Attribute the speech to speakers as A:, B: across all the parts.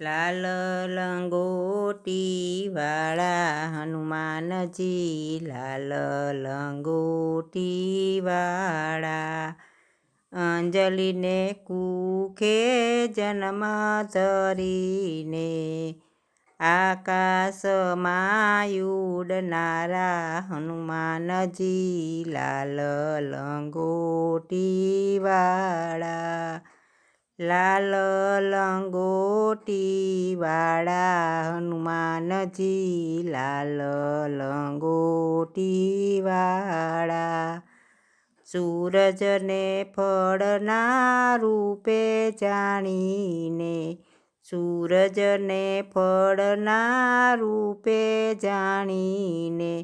A: લાલ લંગોટી વાળા હનુમાનજી, લાલ લંગોટી વાળા. અંજલિને કુખે જન્મ ધરીને, આકાશમાં ઉડનારા હનુમાનજી, લાલ લંગોટી વાળા. લાલ લંગોટી વાળા હનુમાનજી, લાલ લંગોટી વાળા. સૂરજને ફળના રૂપે જાણીને, સૂરજને ફળના રૂપે જાણીને,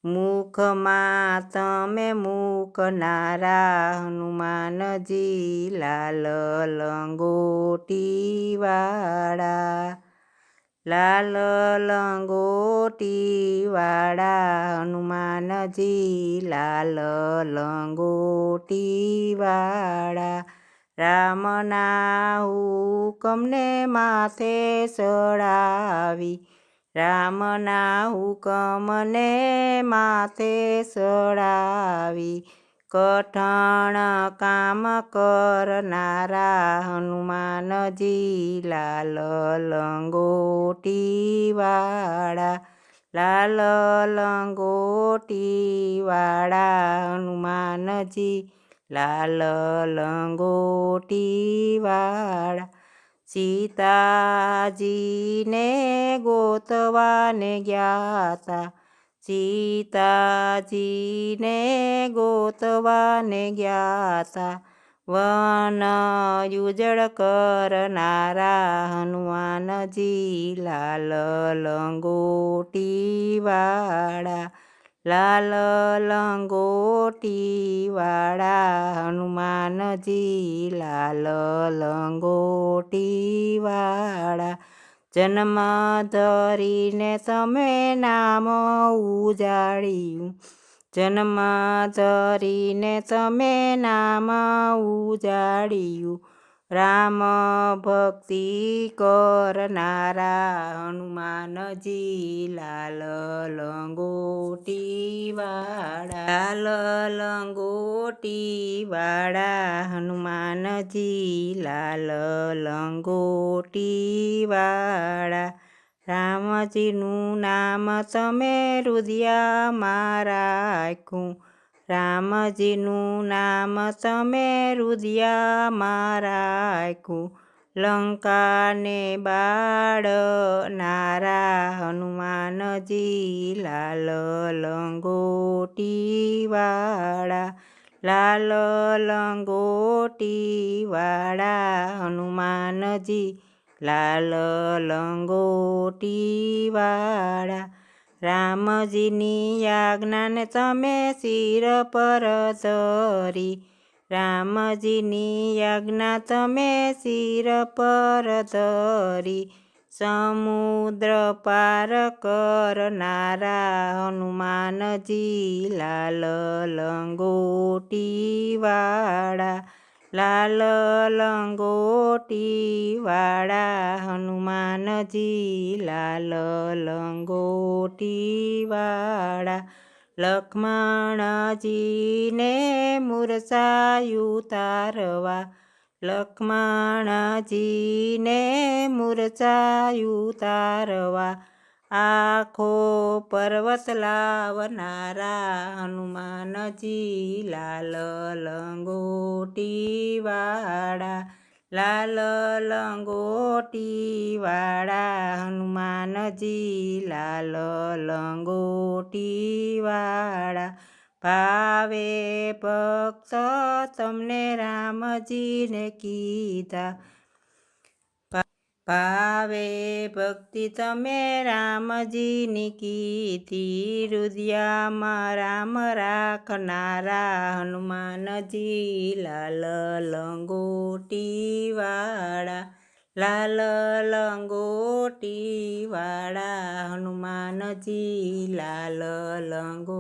A: મુખમાં તમે મૂકનારા હનુમાનજી, લાલ લંગોટી વાળા. લાલ લંગોટી વાળા હનુમાનજી, લાલ લંગોટી વાળા. રામના હુકમને માથે ચડાવી, રામના હુકમને માથે ચડાવી, કઠણ કામ કરનારા હનુમાનજી, લાલ લંગોટી વાળા. લાલ લંગોટી વાળા હનુમાનજી, લાલ લંગોટી વાળા. સીતાજીને ગોતવાને ગયા તા, સીતાજીને ગોતવાને ગયા તા, વન ઉજળ કરનારા હનુમાનજી, લાલ લંગોટી વાળા. લાલ લંગોટી વાળા હનુમાનજી, લાલ લંગોટી વાળા. જન્મ ધરીને તમે નામ ઉજાડ્યું, જન્મ ધરીને તમે નામ ઉજાડ્યું, રામ ભક્તિ કરનારા હનુમાનજી, લાલ લંગોટી વાળા. લાલ લંગોટી વાળા હનુમાનજી, લાલ લંગોટી વાળા. રામજીનું નામ તમે હૃદયમાં રાખ્યું, રામજીનું નામ તમે હૃદયમાં રાખ્યું, લંકાને બાળનારા હનુમાનજી, લાલ લંગોટી વાળા. લાલ લંગોટી વાળા હનુમાનજી, લાલ લંગોટી વાળા. રામજીની આજ્ઞાને તમે શિર પર ધરી, રામજીની આજ્ઞા તમે શિર પર ધરી, સમુદ્ર પાર કરનારા હનુમાનજી, લાલ લંગોટી વાળા. લાલ લંગોટી વાળા હનુમાનજી, લાલ લંગોટી વાળા. લક્ષ્મણજીને મૂરછા ઉતારવા, લક્ષ્મણજીને મૂરછા ઉતારવા, આખો પર્વત લાવનારા હનુમાનજી, લાલ લંગોટી વાળા. લાલ લંગોટી વાળા હનુમાનજી, લાલ લંગોટી વાળા. ભાવે ભક્ત તમને રામજીને કીધા, ભાવે ભક્તિ તમે રામજીની કીધી, હૃદયમાં રામ રાખનારા હનુમાનજી, લાલ લંગોટી વાળા. લાલ લંગોટી વાળા હનુમાનજી, લાલ લંગોટી